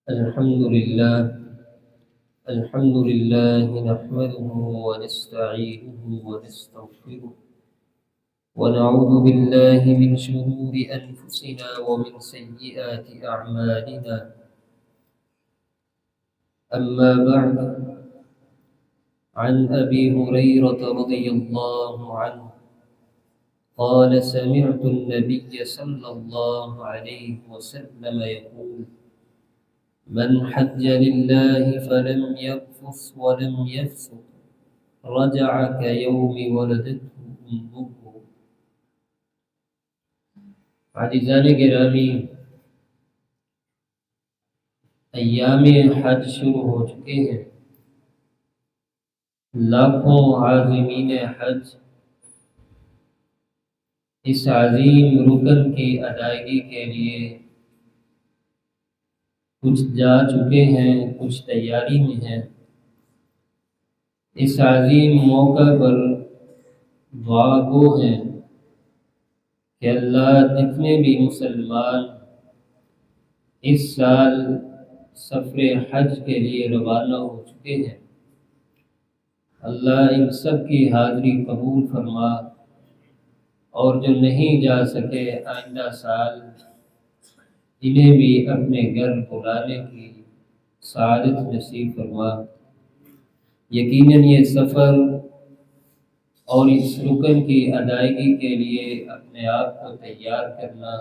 الحمد لله نحمده ونستعينه ونستغفره ونعوذ بالله من شرور أنفسنا ومن سيئات أعمالنا. أما بعد، عن أبي هريرة رضي الله عنه قال: سمعت النبي صلى الله عليه وسلم يقول: من حج لله فلم يرفث ولم يفسق رجع كيوم ولدته أمه. عزیزان گرامی، ایام حج شروع ہو چکے ہیں. لاکھوں عازمین حج اس عظیم رکن کی ادائیگی کے لیے کچھ جا چکے ہیں، کچھ تیاری میں ہیں. اس عظیم موقع پر دعا گو ہیں کہ اللہ جتنے بھی مسلمان اس سال سفر حج کے لیے روانہ ہو چکے ہیں، اللہ ان سب کی حاضری قبول فرما، اور جو نہیں جا سکے آئندہ سال انہیں بھی اپنے گھر بلانے کی سعادت نصیب فرما. یقیناً یہ سفر اور اس رکن کی ادائیگی کے لیے اپنے آپ کو تیار کرنا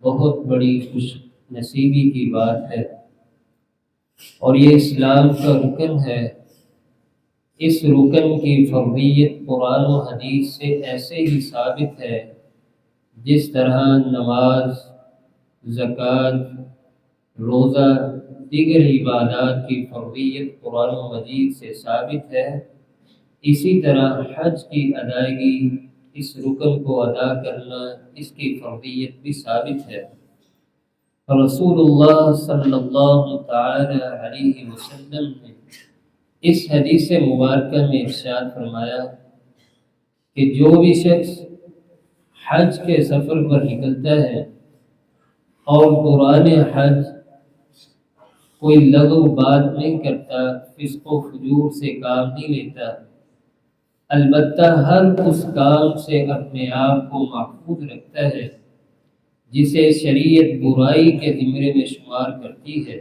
بہت بڑی خوش نصیبی کی بات ہے، اور یہ اسلام کا رکن ہے. اس رکن کی فرضیت قرآن و حدیث سے ایسے ہی ثابت ہے جس طرح نماز، زکوٰۃ، روزہ، دیگر عبادات کی فرضیت قرآن و مجید سے ثابت ہے. اسی طرح حج کی ادائیگی، اس رکن کو ادا کرنا، اس کی فرضیت بھی ثابت ہے. رسول اللہ صلی اللہ تعالی علیہ وسلم نے اس حدیث مبارکہ میں ارشاد فرمایا کہ جو بھی شخص حج کے سفر پر نکلتا ہے اور دوران حج کوئی لغو بات نہیں کرتا، فسق و فجور سے کام نہیں لیتا، البتہ ہر اس کام سے اپنے آپ کو محفوظ رکھتا ہے جسے شریعت برائی کے زمرے میں شمار کرتی ہے.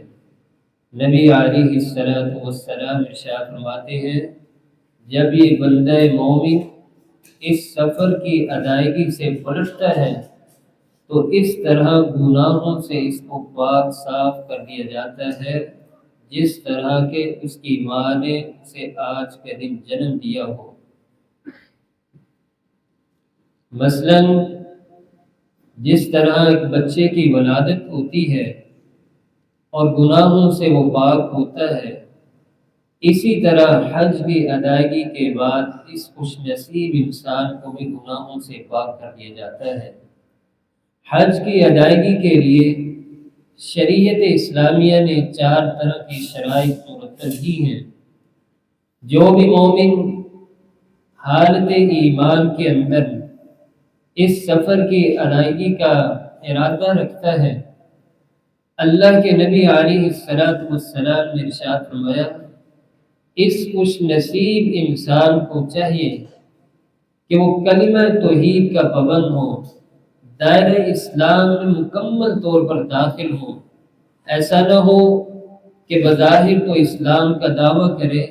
نبی علیہ السلام ارشاد فرماتے ہیں، جب یہ بندہ مومن اس سفر کی ادائیگی سے پلٹتا ہے تو اس طرح گناہوں سے اس کو پاک صاف کر دیا جاتا ہے جس طرح کہ اس کی ماں نے اسے آج کے دن جنم دیا ہو. مثلا جس طرح ایک بچے کی ولادت ہوتی ہے اور گناہوں سے وہ پاک ہوتا ہے، اسی طرح حج کی ادائیگی کے بعد اس خوش نصیب انسان کو بھی گناہوں سے پاک کر دیا جاتا ہے. حج کی ادائیگی کے لیے شریعت اسلامیہ نے 4 طرح کی شرائط مرتب کی ہیں. جو بھی مومن حالت ایمان کے اندر اس سفر کی ادائیگی کا ارادہ رکھتا ہے، اللہ کے نبی علیہ السلام نے ارشاد فرمایا، اس خوش نصیب انسان کو چاہیے کہ وہ کلمہ توحید کا پابند ہو، دائرہ اسلام میں مکمل طور پر داخل ہو. ایسا نہ ہو کہ بظاہر تو اسلام کا دعویٰ کرے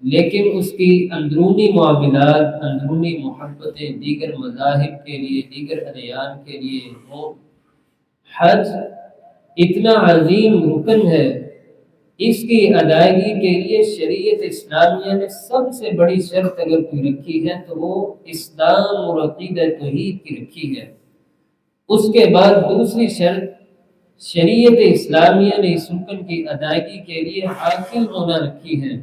لیکن اس کی اندرونی معاملات، اندرونی محبتیں دیگر مذاہب کے لیے، دیگر ادیان کے لیے ہوں. حج اتنا عظیم رکن ہے، اس کی ادائیگی کے لیے شریعت اسلامیہ نے سب سے بڑی شرط اگر کوئی رکھی ہے تو وہ اسلام اور عقیدہ توحید کی رکھی ہے. اس کے بعد دوسری شرط شریعت اسلامیہ نے اس رکن کی ادائیگی کے لیے عاقل ہونا رکھی ہے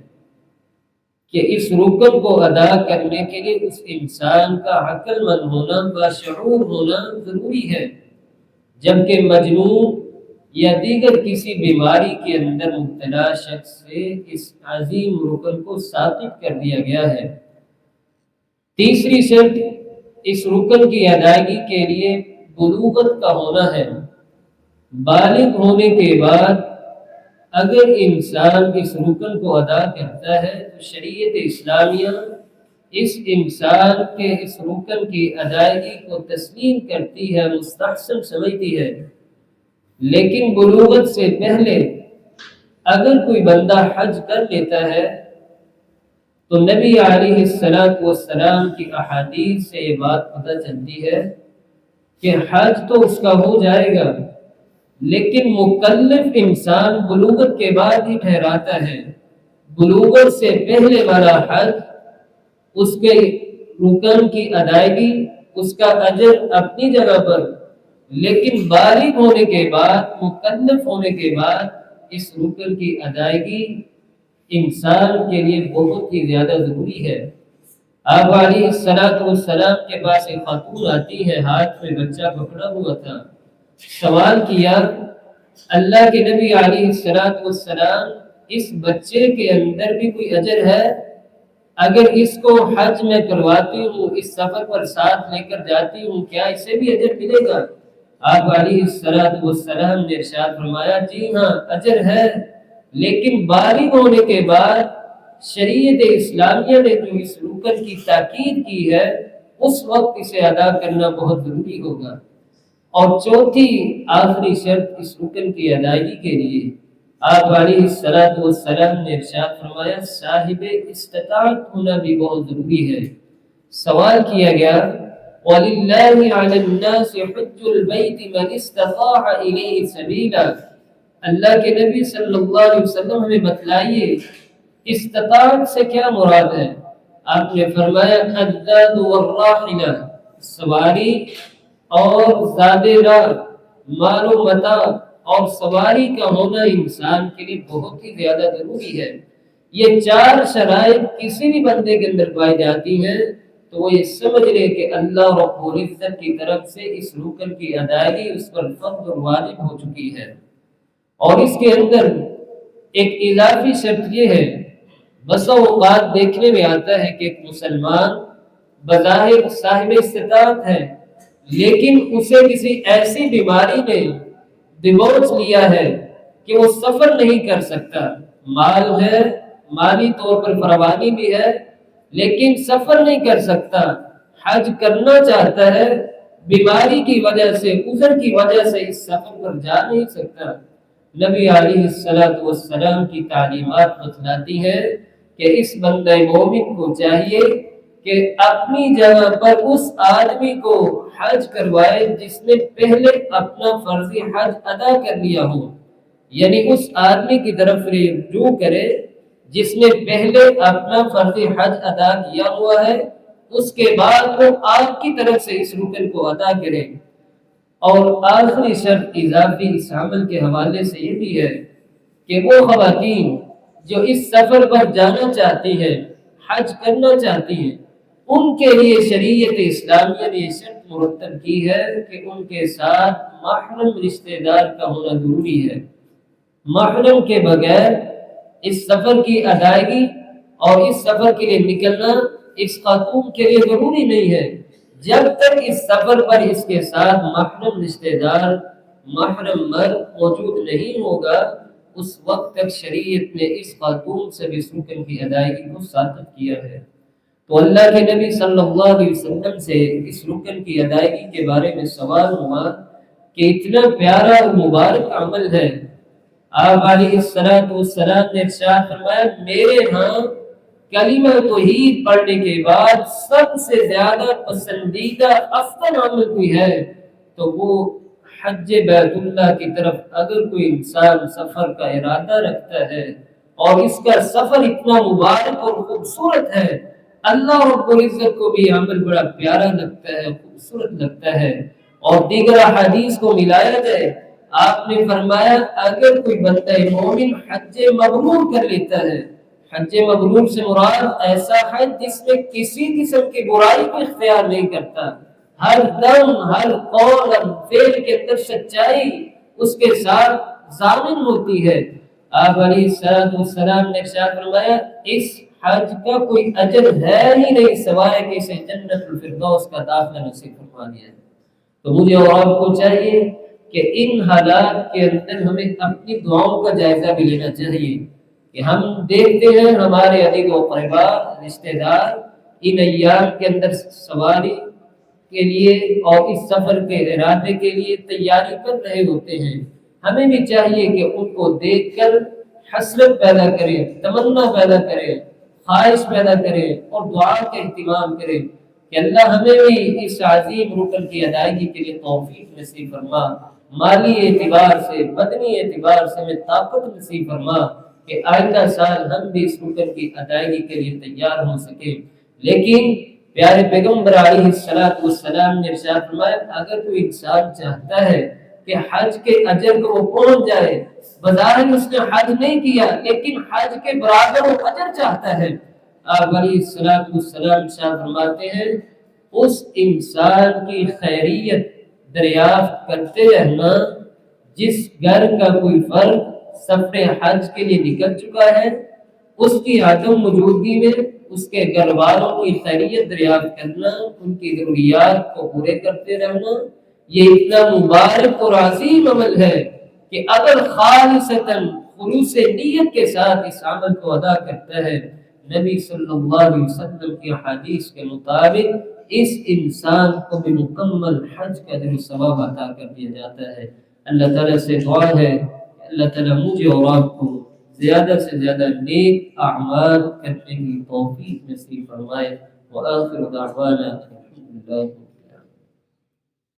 کہ اس رکن کو ادا کرنے کے لیے اس انسان کا عقل مند ہونا، باشعور ہونا ضروری ہے. جبکہ مجنون یا دیگر کسی بیماری کے اندر مبتلا شخص سے اس عظیم رکن کو ساقط کر دیا گیا ہے. تیسری شرط اس رکن کی ادائیگی کے لیے بلوغت کا ہونا ہے. بالغ ہونے کے بعد اگر انسان اس رکن کو ادا کرتا ہے تو شریعت اسلامیہ اس انسان کے اس رکن کی ادائیگی کو تسلیم کرتی ہے، مستحسن سمجھتی ہے۔ لیکن بلوغت سے پہلے اگر کوئی بندہ حج کر لیتا ہے تو نبی علیہ السلام کی احادیث سے یہ بات پتہ چلتی ہے کہ حج تو اس کا ہو جائے گا، لیکن مکلف انسان بلوغت کے بعد ہی ٹھہراتا ہے۔ بلوغت سے پہلے والا حج، اس کے رکن کی ادائیگی، اس کا اجر اپنی جگہ پر، لیکن بالغ ہونے کے بعد، مکلف ہونے کے بعد اس رکن کی ادائیگی انسان کے لیے بہت ہی زیادہ ضروری ہے۔ آپ علیہ السلام کے پاس ایک خاتون آتی ہے، ہاتھ میں بچہ پکڑا ہوا تھا۔ سوال کیا، اللہ کے نبی علیہ السلام، اس بچے کے اندر بھی کوئی اجر ہے؟ اگر اس کو حج میں کرواتی ہوں، اس سفر پر ساتھ لے کر جاتی ہوں، کیا اسے بھی اجر ملے گا؟ آپ علیہ السلام نے ارشاد فرمایا، جی ہاں اجر ہے، لیکن بالغ ہونے کے بعد شریعت اسلامیہ نے جو اس رکن کی تاکید کی ہے، اس وقت اسے ادا کرنا بہت ضروری ہوگا۔ اور چوتھی آخری شرط اس رکن کی ادائیگی کے لیے آپ علیہ السلام نے ارشاد فرمایا، صاحب استطاعت ہونا بھی بہت ضروری ہے۔ سوال کیا گیا، وَلِلَّهِ عَلَى النَّاسِ حِجُّ الْبَيْتِ مَنِ اسْتَطَاعَ إِلَيْهِ سَبِيلًا۔ اللہ کے نبی صلی اللہ علیہ وسلم ہمیں بتلائیے استطاعت سے کیا مراد ہے؟ آپ نے فرمایا، الزاد والراحلہ، سواری اور زادِ راہ، مال و متاع اور سواری کا ہونا انسان کے لیے بہت ہی زیادہ ضروری ہے۔ یہ چار شرائط کسی بھی بندے کے اندر پائی جاتی ہیں تو وہ یہ سمجھ لے کہ اللہ رب العزت کی طرف سے اس رکن کی ادائیگی اس پر فرض اور واجب ہو چکی ہے۔ اور اس کے اندر ایک اضافی شرط یہ ہے، بسا اوقات دیکھنے میں آتا ہے کہ ایک مسلمان بظاہر صاحب استطاعت ہے، لیکن اسے کسی ایسی بیماری نے دبوچ لیا ہے کہ وہ سفر نہیں کر سکتا۔ مال ہے، مالی طور پر فراوانی بھی ہے، لیکن سفر نہیں کر سکتا۔ حج کرنا چاہتا ہے، بیماری کی وجہ سے، عذر کی وجہ سے اس سفر پر جا نہیں سکتا۔ نبی علیہ السلام کی تعلیمات بتلاتی ہے کہ اس بندہ مومن کو چاہیے کہ اپنی جگہ پر اس آدمی کو حج کروائے جس نے پہلے اپنا فرضی حج ادا کر لیا ہو، یعنی اس آدمی کی طرف رجوع کرے جس نے پہلے اپنا فرضی حج ادا کیا ہوا ہے، اس کے بعد وہ آپ کی طرف سے اس رکن کو ادا کرے۔ اور آخری شرط اضافی اس عمل کے حوالے سے یہ بھی ہے کہ وہ خواتین جو اس سفر پر جانا چاہتی ہیں، حج کرنا چاہتی ہیں، ان کے لیے شریعت اسلامیہ نے یہ شرط مرتب کی ہے کہ ان کے ساتھ محرم رشتہ دار کا ہونا ضروری ہے۔ محرم کے بغیر اس سفر کی ادائیگی اور اس سفر کے لیے نکلنا اس خاتون کے لیے ضروری نہیں ہے۔ جب تک اس سفر پر اس کے ساتھ محرم رشتہ دار، محرم مرد موجود نہیں ہوگا، اس وقت تک شریعت نے اس خاتون سے اس رکن کی ادائیگی کو ثابت کیا ہے۔ تو اللہ کے نبی صلی اللہ علیہ وسلم سے اس رکن کی ادائیگی کے بارے میں سوال ہوا کہ اتنا پیارا اور مبارک عمل ہے۔ آپ علیہ السلام نے ارشاد فرمایا، میرے ہاں کلمہ توحید پڑھنے کے بعد سب سے زیادہ پسندیدہ افضل عمل کوئی ہے تو وہ حج بیت اللہ کی طرف اگر کوئی انسان سفر کا ارادہ رکھتا ہے اور اس کا سفر اتنا مبارک اور خوبصورت ہے، اللہ رب العزت کو بھی عمل بڑا پیارا لگتا ہے، خوبصورت لگتا ہے۔ اور دیگر حدیث کو ملایا جائے، آپ نے فرمایا اگر کوئی بندہ مومن حج مبرور کر لیتا ہے، حج مبرور سے مراد ایسا حج جس میں کسی قسم کی برائی کو اختیار نہیں کرتا، ہر دم، ہر قول اور فعل کے اندر سچائی اس کے ساتھ ضامن ہوتی ہے۔ آپ علیہ السلام نے ارشاد فرمایا، اس حج کا کوئی اجر ہے ہی نہیں سوائے کہ اسے جنت الفردوس کا داخلہ نصیب فرما دیا ہے۔ تو مجھے اور آپ کو چاہیے کہ ان حالات کے اندر ہمیں اپنی دعاؤں کا جائزہ بھی لینا چاہیے کہ ہم دیکھتے ہیں ہمارے عزیز و قربا رشتے دار ان ایام کے اندر سواری کے لیے اور اس سفر کے ارادے کے لیے تیاری کر رہے ہوتے ہیں. ہمیں بھی چاہیے کہ ان کو دیکھ کر حسرت پیدا کرے، تمنا پیدا کرے، خواہش پیدا کرے اور دعا کا اہتمام کرے کہ اللہ ہمیں بھی اس عظیم رکن کی ادائیگی کے لیے توفیق نصیب فرما، مالی اعتبار سے، بدنی اعتبار سے ہمیں طاقت نصیب فرما کہ آئندہ سال ہم بھی اس رکن کی ادائیگی کے لیے تیار ہو سکے. لیکن پیارے پیغمبر علیہ السلام نے ارشاد فرمایا اگر کوئی انسان چاہتا ہے کہ حج کے اجر کو وہ پہنچ جائے، بظاہر اس نے حج نہیں کیا لیکن حج کے برابر وہ اجر چاہتا ہے، آپ علیہ السلام ارشاد فرماتے ہیں اس انسان کی خیریت دریافت کرتے رہنا جس گھر کا کوئی فرد سفر حج کے لیے نکل چکا ہے، اس کی عدم موجودگی میں اس کے گھر والوں کی خیریت دریافت کرنا، ان کی ضروریات کو پورے کرتے رہنا، یہ اتنا مبارک اور عظیم عمل ہے کہ اگر خالصتاً خلوص نیت کے ساتھ اس عمل کو ادا کرتا ہے، نبی صلی اللہ علیہ وسلم کی حدیث کے مطابق اس انسان کو بھی مکمل حج کا اجر و ثواب عطا کر دیا جاتا ہے. اللہ تعالیٰ سے دعا ہے اللہ تعالیٰ مجھے اور آپ کو زیادہ سے زیادہ نیک اعمال کرنے کی توفیق نصیب فرمائے. وآخر دعوانا الحمدللہ.